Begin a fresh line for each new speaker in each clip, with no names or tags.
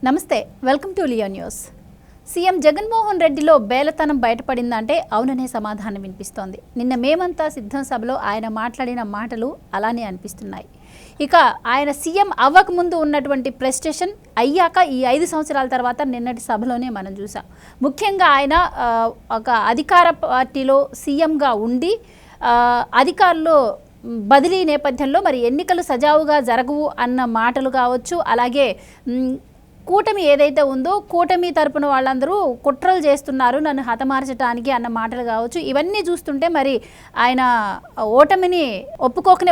నమస్తే, welcome to Leo News. CM Jaganmohan రెడ్డిలో బేలతనం బయటపడిందంటే అవుననే సమాధానం వినిపిస్తోంది. నిన్న మేమంతా సిద్ధం సభలో ఆయన మాట్లాడిన మాటలు అలానే అనిపిస్తున్నాయి. ఇక ఆయన సీఎం అవ్వకముందు ఉన్నటువంటి ప్రెస్టేషన్ అయ్యాక ఈ 5 సంవత్సరాల తర్వాత నిన్నటి సభలోనే మనం చూసాం. ముఖ్యంగా ఆయన ఒక అధికార పార్టీలో సీఎంగా ఉండి అధికారులు బదిలీ నేపథ్యంలో మరి ఎన్నికలు సజావుగా జరగవు అన్న మాటలు కావచ్చు, అలాగే కూటమి ఏదైతే ఉందో కూటమి తరపున వాళ్ళందరూ కుట్రలు చేస్తున్నారు నన్ను హతమార్చడానికి అన్న మాటలు కావచ్చు, ఇవన్నీ చూస్తుంటే మరి ఆయన ఓటమిని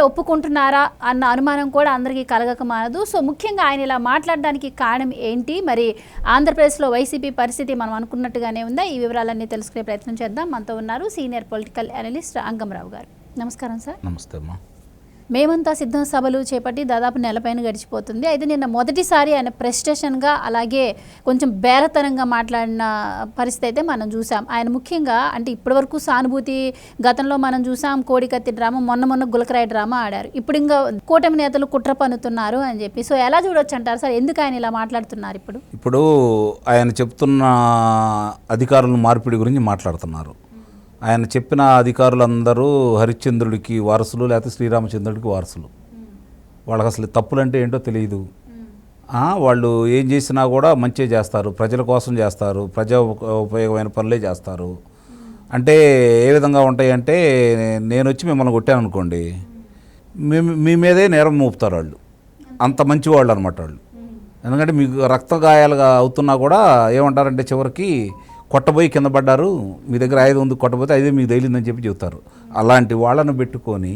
ఒప్పుకుంటున్నారా అన్న అనుమానం కూడా అందరికీ కలగక మానదు. సో ముఖ్యంగా ఆయన ఇలా మాట్లాడడానికి కారణం ఏంటి, మరి ఆంధ్రప్రదేశ్లో వైసీపీ పరిస్థితి మనం అనుకున్నట్టుగానే ఉందా? ఈ వివరాలన్నీ తెలుసుకునే ప్రయత్నం చేద్దాం. మనతో ఉన్నారు సీనియర్ పొలిటికల్ అనలిస్ట్ అంగమరావు గారు. నమస్కారం సార్.
నమస్తే అమ్మా.
మేమంతా సిద్ధం సభలు చేపట్టి దాదాపు నెలపైన గడిచిపోతుంది. అయితే నిన్న మొదటిసారి ఆయన ప్రెస్టేషన్గా అలాగే కొంచెం బేరతనంగా మాట్లాడిన పరిస్థితి అయితే మనం చూసాం. ఆయన ముఖ్యంగా అంటే ఇప్పటివరకు సానుభూతి గతంలో మనం చూసాం, కోడికత్తి డ్రామా, మొన్న గులకరాయి డ్రామా ఆడారు. ఇప్పుడు ఇంకా కూటమి నేతలు కుట్ర పన్నుతున్నారు అని చెప్పి, సో ఎలా చూడొచ్చు అంటారు సార్? ఎందుకు ఆయన ఇలా మాట్లాడుతున్నారు?
ఇప్పుడు ఆయన చెప్తున్న అధికారుల మార్పిడి గురించి మాట్లాడుతున్నారు. ఆయన చెప్పిన అధికారులందరూ హరిశ్చంద్రుడికి వారసులు, లేకపోతే శ్రీరామచంద్రుడికి వారసులు. వాళ్ళకి అసలు తప్పులంటే ఏంటో తెలియదు. వాళ్ళు ఏం చేసినా కూడా మంచి చేస్తారు, ప్రజల కోసం చేస్తారు, ప్రజా ఉపయోగమైన పనులే చేస్తారు. అంటే ఏ విధంగా ఉంటాయంటే, నేను వచ్చి మిమ్మల్ని కొట్టాను అనుకోండి, మీ మీదే నేరం మోపుతారు వాళ్ళు. అంత మంచి వాళ్ళు అనమాట వాళ్ళు. ఎందుకంటే మీకు రక్త గాయాలుగా అవుతున్నా కూడా ఏమంటారంటే చివరికి కొట్టబోయి కింద పడ్డారు, మీ దగ్గర ఆయుధం ఉంది, కొట్టబోతే అదే మీకు తగిలిందని చెప్పి చెబుతారు. అలాంటి వాళ్ళను పెట్టుకొని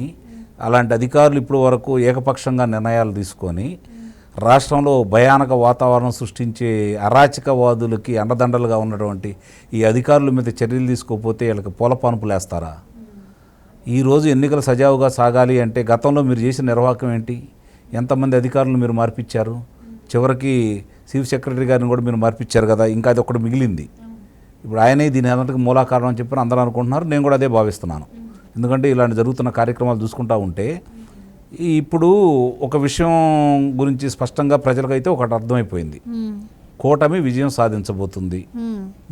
అలాంటి అధికారులు ఇప్పుడు వరకు ఏకపక్షంగా నిర్ణయాలు తీసుకొని రాష్ట్రంలో భయానక వాతావరణం సృష్టించే అరాచకవాదులకి అండదండలుగా ఉన్నటువంటి ఈ అధికారుల మీద చర్యలు తీసుకోకపోతే వీళ్ళకి పూలపానుపులు వేస్తారా? ఈరోజు ఎన్నికలు సజావుగా సాగాలి అంటే గతంలో మీరు చేసిన నిర్వాహకం ఏంటి? ఎంతమంది అధికారులు మీరు మార్పించారు? చివరికి చీఫ్ సెక్రటరీ గారిని కూడా మీరు మార్పించారు కదా, ఇంకా అది ఒకటి మిగిలింది. ఇప్పుడు ఆయనే దీని అందరికీ మూలా కారణం అని చెప్పి అందరూ అనుకుంటున్నారు. నేను కూడా అదే భావిస్తున్నాను. ఎందుకంటే ఇలాంటి జరుగుతున్న కార్యక్రమాలు చూసుకుంటూ ఉంటే ఇప్పుడు ఒక విషయం గురించి స్పష్టంగా ప్రజలకైతే ఒకటి అర్థమైపోయింది. కూటమి విజయం సాధించబోతుంది.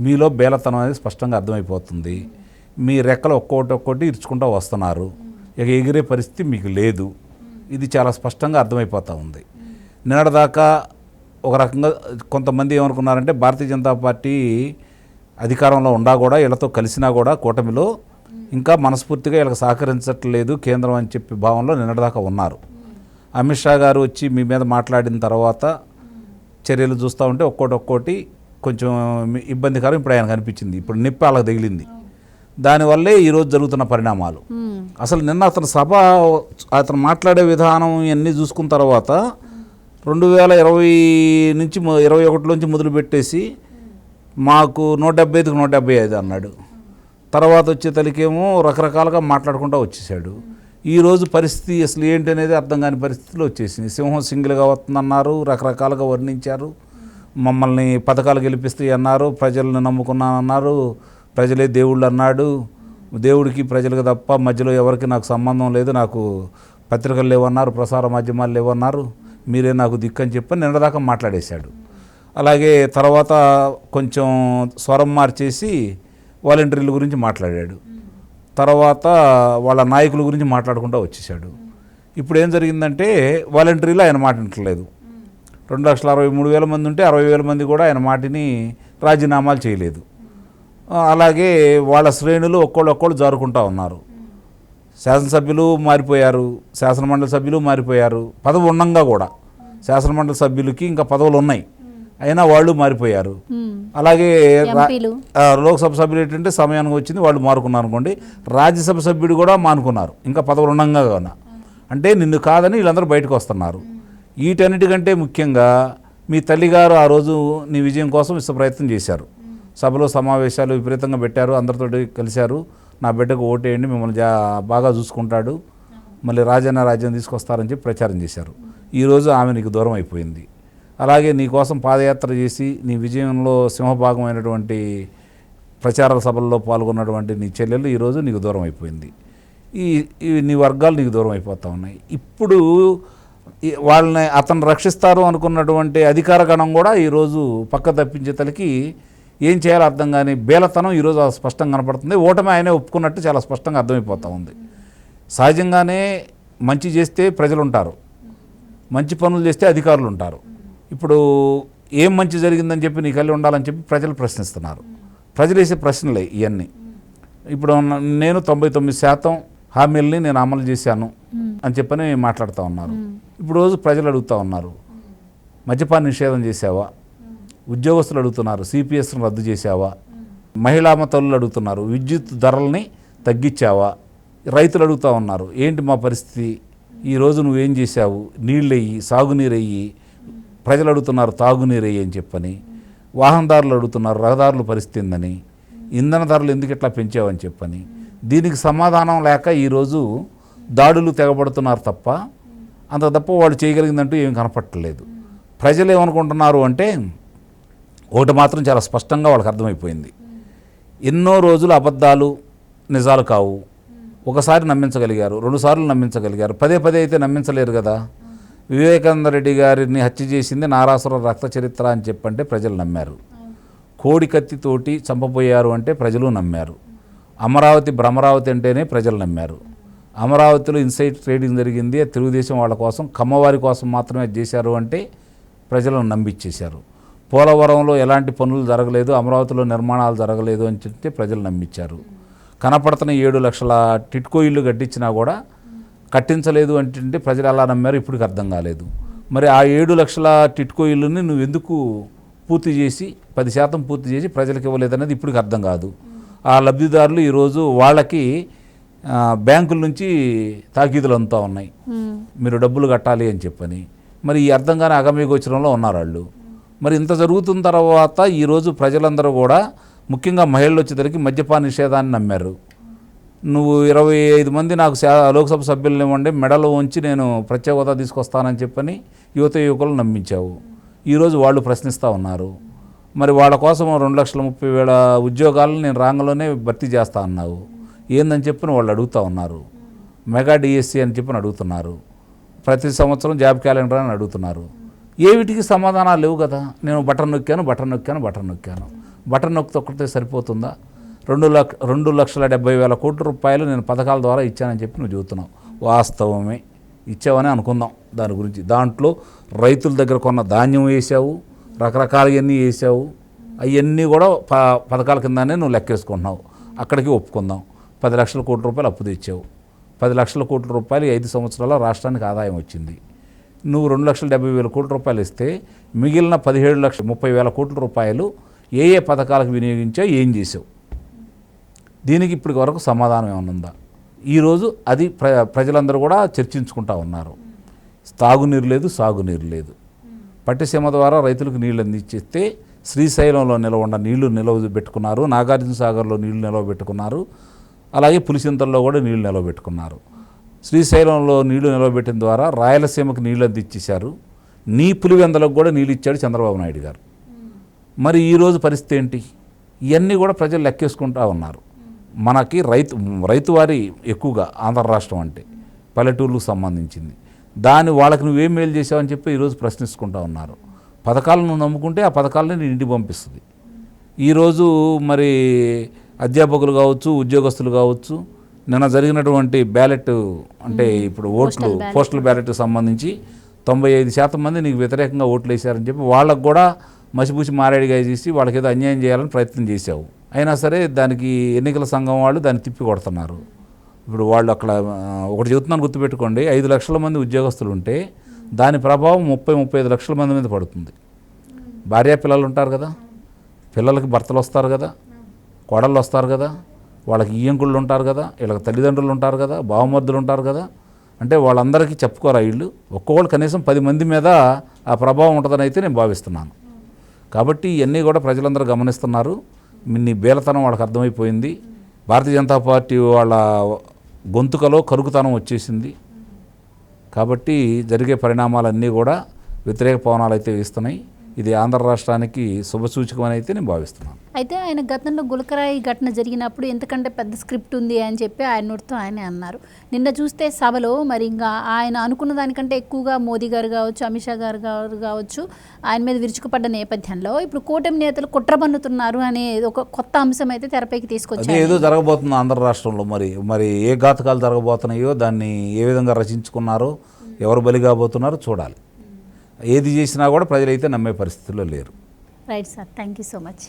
మీలో బేలతనం అనేది స్పష్టంగా అర్థమైపోతుంది. మీ రెక్కలు ఒక్కొక్కటి ఇరుచుకుంటూ వస్తున్నారు. ఇక ఎగిరే పరిస్థితి మీకు లేదు. ఇది చాలా స్పష్టంగా అర్థమైపోతూ ఉంది. నిన్నటిదాకా ఒక రకంగా కొంతమంది ఏమనుకున్నారంటే భారతీయ జనతా పార్టీ అధికారంలో ఉండా కూడా వీళ్ళతో కలిసినా కూడా కూటమిలో ఇంకా మనస్ఫూర్తిగా వీళ్ళకి సహకరించట్లేదు కేంద్రం అని చెప్పి భావనలో నిన్నటిదాకా ఉన్నారు. అమిత్ షా గారు వచ్చి మీ మీద మాట్లాడిన తర్వాత చర్యలు చూస్తూ ఉంటే ఒక్కోటి కొంచెం ఇబ్బందికరం ఇప్పుడు ఆయన కనిపించింది. ఇప్పుడు నిప్పి వాళ్ళకి తగిలింది. దానివల్లే ఈరోజు జరుగుతున్న పరిణామాలు. అసలు నిన్న అతను మాట్లాడే విధానం ఇవన్నీ చూసుకున్న తర్వాత 2020 నుంచి 21 మొదలుపెట్టేసి మాకు 175కి 175 అన్నాడు. తర్వాత వచ్చే తలికేమో రకరకాలుగా మాట్లాడుకుంటూ వచ్చేసాడు. ఈరోజు పరిస్థితి అసలు ఏంటి అనేది అర్థం కాని పరిస్థితిలో వచ్చేసింది. సింహం సింగిల్గా వస్తుందన్నారు, రకరకాలుగా వర్ణించారు. మమ్మల్ని పథకాలు గెలిపిస్తాయి అన్నారు, ప్రజలను నమ్ముకున్నానన్నారు, ప్రజలే దేవుళ్ళు అన్నాడు. దేవుడికి ప్రజలకు తప్ప మధ్యలో ఎవరికి నాకు సంబంధం లేదు, నాకు పత్రికలు లేవన్నారు, ప్రసార మాధ్యమాలు లేవన్నారు, మీరే నాకు దిక్కని చెప్పి నిన్నదాకా మాట్లాడేశాడు. అలాగే తర్వాత కొంచెం స్వరం మార్చేసి వాలంటీర్ల గురించి మాట్లాడాడు. తర్వాత వాళ్ళ నాయకుల గురించి మాట్లాడుకుంటూ వచ్చేసాడు. ఇప్పుడు ఏం జరిగిందంటే వాలంటీర్లు ఆయన మాట వింటలేదు. 2,63,000 మంది ఉంటే 60,000 మంది కూడా ఆయన మాటిని రాజీనామాలు చేయలేదు. అలాగే వాళ్ళ శ్రేణులు ఒక్కొక్కళ్ళు జారుకుంటూ ఉన్నారు. శాసనసభ్యులు మారిపోయారు, శాసనమండలి సభ్యులు మారిపోయారు. పదవి ఉండంగా కూడా శాసనమండలి సభ్యులకి ఇంకా పదవులు ఉన్నాయి, అయినా వాళ్ళు మారిపోయారు. అలాగే లోక్సభ సభ్యులు ఏంటంటే సమయానికి వచ్చింది వాళ్ళు మారుకున్నారు అనుకోండి. రాజ్యసభ సభ్యుడు కూడా మానుకున్నారు, ఇంకా పదవులు ఉండంగా కూడా. అంటే నిన్ను కాదని వీళ్ళందరూ బయటకు వస్తున్నారు. వీటన్నిటికంటే ముఖ్యంగా మీ తల్లిగారు ఆ రోజు నీ విజయం కోసం ఇష్ట ప్రయత్నం చేశారు. సభలో సమావేశాలు విపరీతంగా పెట్టారు, అందరితో కలిశారు. నా బిడ్డకు ఓటేయండి, మిమ్మల్ని బాగా చూసుకుంటాడు, మళ్ళీ రాజ్యం తీసుకొస్తారని చెప్పి ప్రచారం చేశారు. ఈరోజు ఆమె నీకు దూరం అయిపోయింది. అలాగే నీ కోసం పాదయాత్ర చేసి నీ విజయంలో సింహభాగమైనటువంటి ప్రచార సభల్లో పాల్గొన్నటువంటి నీ చెల్లెలు ఈరోజు నీకు దూరం అయిపోయింది. నీ వర్గాలు నీకు దూరం అయిపోతూ ఉన్నాయి. ఇప్పుడు వాళ్ళని అతను రక్షిస్తారు అనుకున్నటువంటి అధికార గణం కూడా ఈరోజు పక్క తప్పించే తలకి ఏం చేయాలో అర్థం కాని బేలతనం ఈరోజు స్పష్టంగా కనపడుతుంది. ఓటమి ఆయనే ఒప్పుకున్నట్టు చాలా స్పష్టంగా అర్థమైపోతూ ఉంది. సహజంగానే మంచి చేస్తే ప్రజలు ఉంటారు, మంచి పనులు చేస్తే అధికారులు ఉంటారు. ఇప్పుడు ఏం మంచి జరిగిందని చెప్పి నీ కళ్ళి ఉండాలని చెప్పి ప్రజలు ప్రశ్నిస్తున్నారు. ప్రజలు వేసే ప్రశ్నలే ఇవన్నీ. ఇప్పుడు నేను 99% హామీల్ని నేను అమలు చేశాను అని చెప్పని మాట్లాడుతూ ఉన్నారు. ఇప్పుడు రోజు ప్రజలు అడుగుతూ ఉన్నారు, మద్యపాన నిషేధం చేసావా? ఉద్యోగస్తులు అడుగుతున్నారు, సిపిఎస్ను రద్దు చేసావా? మహిళా తల్లులు అడుగుతున్నారు, విద్యుత్ ధరల్ని తగ్గించావా? రైతులు అడుగుతూ ఉన్నారు, ఏంటి మా పరిస్థితి, ఈరోజు నువ్వేం చేశావు? నీళ్ళు వెయ్యి, సాగునీరు వెయ్యి. ప్రజలు అడుగుతున్నారు తాగునీరు వెయ్యి అని చెప్పని. వాహనదారులు అడుగుతున్నారు రహదారుల పరిస్థితి ఏందని, ఇంధన ధరలు ఎందుకు ఇట్లా పెంచావని చెప్పని. దీనికి సమాధానం లేక ఈరోజు దాడులు తెగబడుతున్నారు తప్ప అంత తప్ప వాళ్ళు చేయగలిగిందంటూ ఏం కనపట్టలేదు. ప్రజలు ఏమనుకుంటున్నారు అంటే ఒకటి మాత్రం చాలా స్పష్టంగా వాళ్ళకి అర్థమైపోయింది, ఎన్నో రోజులు అబద్ధాలు నిజాలు కావు. ఒకసారి నమ్మించగలిగారు, 2 సార్లు నమ్మించగలిగారు, పదే అయితే నమ్మించలేరు కదా. వివేకానంద రెడ్డి గారిని హత్య చేసింది నారాసుర రక్త చరిత్ర అని చెప్పంటే ప్రజలు నమ్మారు. కోడి కత్తితోటి చంపబోయారు అంటే ప్రజలు నమ్మారు. అమరావతి భ్రమరావతి అంటేనే ప్రజలు నమ్మారు. అమరావతిలో ఇన్సైడ్ ట్రేడింగ్ జరిగింది, తెలుగుదేశం వాళ్ళ కోసం, కమ్మవారి కోసం మాత్రమే చేశారు అంటే ప్రజలను నమ్మిచ్చేశారు. పోలవరంలో ఎలాంటి పనులు జరగలేదు, అమరావతిలో నిర్మాణాలు జరగలేదు అని చెప్తే ప్రజలు నమ్మించారు. కనపడుతున్న 7 లక్షల టిట్కో ఇల్లు కట్టించినా కూడా కట్టించలేదు అంటే ప్రజలు ఎలా నమ్మారు ఇప్పటికి అర్థం కాలేదు. మరి ఆ 7 లక్షల టిట్కో ఇల్లుని నువ్వు ఎందుకు పూర్తి చేసి 10% పూర్తి చేసి ప్రజలకు ఇవ్వలేదనేది ఇప్పటికి అర్థం కాదు. ఆ లబ్ధిదారులు ఈరోజు వాళ్ళకి బ్యాంకుల నుంచి తాకీదులు అంతా ఉన్నాయి, మీరు డబ్బులు కట్టాలి అని చెప్పని. మరి ఈ అర్థం కాని అగమ్యగోచరంలో ఉన్నారు వాళ్ళు. మరి ఇంత జరుగుతున్న తర్వాత ఈరోజు ప్రజలందరూ కూడా ముఖ్యంగా మహిళలు వచ్చేసరికి మద్యపాన నిషేధాన్ని నమ్మారు. నువ్వు 25 మంది నాకు లోక్సభ సభ్యులను ఇవ్వండి, మెడలు ఉంచి నేను ప్రత్యేక హోదా తీసుకొస్తానని చెప్పని యువకులు నమ్మించావు. ఈరోజు వాళ్ళు ప్రశ్నిస్తూ ఉన్నారు. మరి వాళ్ళ కోసం 2,30,000 ఉద్యోగాలను నేను రాంగంలోనే భర్తీ చేస్తా అన్నావు, ఏందని చెప్పిన వాళ్ళు అడుగుతూ ఉన్నారు. మెగా డిఎస్సి అని చెప్పని అడుగుతున్నారు, ప్రతి సంవత్సరం జాబ్ క్యాలెండర్ అని అడుగుతున్నారు. ఏవిటికి సమాధానాలు లేవు కదా. నేను బటన్ నొక్కాను, బటన్ నొక్కితే ఒక్కటే సరిపోతుందా? 2,70,000 కోట్ల రూపాయలు నేను పథకాల ద్వారా ఇచ్చానని చెప్పి నువ్వు చెబుతున్నావు. వాస్తవమే, ఇచ్చావని అనుకుందాం. దాని గురించి దాంట్లో రైతుల దగ్గర కొన్న ధాన్యం వేసావు, రకరకాలవన్నీ వేసావు, అవన్నీ కూడా పథకాల కిందనే నువ్వు లెక్కేసుకుంటున్నావు. అక్కడికి ఒప్పుకుందాం. 10 లక్షల కోట్ల రూపాయలు అప్పు తెచ్చావు. 10 లక్షల కోట్ల రూపాయలు 5 సంవత్సరాల్లో రాష్ట్రానికి ఆదాయం వచ్చింది. నువ్వు 2,70,000 కోట్ల రూపాయలు ఇస్తే మిగిలిన 17,30,000 కోట్ల రూపాయలు ఏ పథకాలకు వినియోగించావు, ఏం చేసావు? దీనికి ఇప్పటి వరకు సమాధానం ఏమైనా ఉందా? ఈరోజు అది ప్రజలందరూ కూడా చర్చించుకుంటూ ఉన్నారు. తాగునీరు లేదు, సాగునీరు లేదు. పట్టిసీమ ద్వారా రైతులకు నీళ్ళు అందించేస్తే శ్రీశైలంలో నిలవ నీళ్లు నిలవ పెట్టుకున్నారు, నాగార్జున సాగర్లో నీళ్లు నిలవ పెట్టుకున్నారు, అలాగే పులిచింతల్లో కూడా నీళ్లు నిలవ పెట్టుకున్నారు. శ్రీశైలంలో నీళ్లు నిలవబెట్టిన ద్వారా రాయలసీమకు నీళ్ళు అందించేశారు. నీ పులివెందలకు కూడా నీళ్ళు ఇచ్చాడు చంద్రబాబు నాయుడు గారు. మరి ఈరోజు పరిస్థితి ఏంటి? ఇవన్నీ కూడా ప్రజలు లెక్కేసుకుంటూ ఉన్నారు. మనకి రైతు వారి ఎక్కువగా ఆంధ్ర రాష్ట్రం అంటే పల్లెటూర్లకు సంబంధించింది. వాళ్ళకి నువ్వేం మేలు చేసావని చెప్పి ఈరోజు ప్రశ్నించుకుంటూ ఉన్నారు. పథకాలను నమ్ముకుంటే ఆ పథకాలని నీ ఇంటికి పంపిస్తుంది. ఈరోజు మరి అధ్యాపకులు కావచ్చు, ఉద్యోగస్తులు కావచ్చు, నిన్న జరిగినటువంటి బ్యాలెట్ అంటే ఇప్పుడు పోస్టల్ బ్యాలెట్కి సంబంధించి 95% మంది నీకు వ్యతిరేకంగా ఓట్లు వేశారని చెప్పి వాళ్ళకు కూడా మసిపూసి మారేడిగా చేసి వాళ్ళకి ఏదో అన్యాయం చేయాలని ప్రయత్నం చేశావు. అయినా సరే దానికి ఎన్నికల సంఘం వాళ్ళు దాన్ని తిప్పి కొడుతున్నారు. ఇప్పుడు వాళ్ళు అక్కడ ఒకటి చెబుతున్నాను గుర్తుపెట్టుకోండి, 5 లక్షల మంది ఉద్యోగస్తులు ఉంటే దాని ప్రభావం 30-35 లక్షల మంది మీద పడుతుంది. భార్య పిల్లలు ఉంటారు కదా, పిల్లలకి భర్తలు వస్తారు కదా, కోడళ్ళు వస్తారు కదా, వాళ్ళకి ఈయంకుళ్ళు ఉంటారు కదా, వీళ్ళకి తల్లిదండ్రులు ఉంటారు కదా, బావమర్దులు ఉంటారు కదా. అంటే వాళ్ళందరికీ చెప్పుకోరా వీళ్ళు, ఒక్కొక్కళ్ళు కనీసం 10 మంది మీద ఆ ప్రభావం ఉంటుందని అయితే నేను భావిస్తున్నాను. కాబట్టి ఇవన్నీ కూడా ప్రజలందరూ గమనిస్తున్నారు. నీ బేలతనం వాళ్ళకి అర్థమైపోయింది. భారతీయ జనతా పార్టీ వాళ్ళ గొంతుకలో కరుకుతనం వచ్చేసింది. కాబట్టి జరిగే పరిణామాలన్నీ కూడా వ్యతిరేక పవనాలు అయితే వేస్తున్నాయి. ఇది ఆంధ్ర రాష్ట్రానికి శుభసూచకం అని అయితే నేను భావిస్తున్నాను.
అయితే ఆయన గతంలో గులకరాయి ఘటన జరిగినప్పుడు ఎంతకంటే పెద్ద స్క్రిప్ట్ ఉంది అని చెప్పి ఆయన నోటితో ఆయనే అన్నారు. నిన్న చూస్తే సభలో మరి ఇంకా ఆయన అనుకున్న దానికంటే ఎక్కువగా మోదీ గారు కావచ్చు, అమిత్ షా గారు కావచ్చు ఆయన మీద విరుచుకుపడ్డ నేపథ్యంలో ఇప్పుడు కూటమి నేతలు కుట్ర పన్నుతున్నారు అనే ఒక కొత్త అంశం అయితే తెరపైకి
అదే
తీసుకొచ్చారు.
ఏదో జరగబోతుంది ఆంధ్ర రాష్ట్రంలో. మరి ఏ ఘాతకాలు జరగబోతున్నాయో, దాన్ని ఏ విధంగా రచించుకున్నారో, ఎవరు బలి కాబోతున్నారో చూడాలి. ఏది చేసినా కూడా ప్రజలైతే నమ్మే పరిస్థితుల్లో లేరు.
Right sir, thank you so much.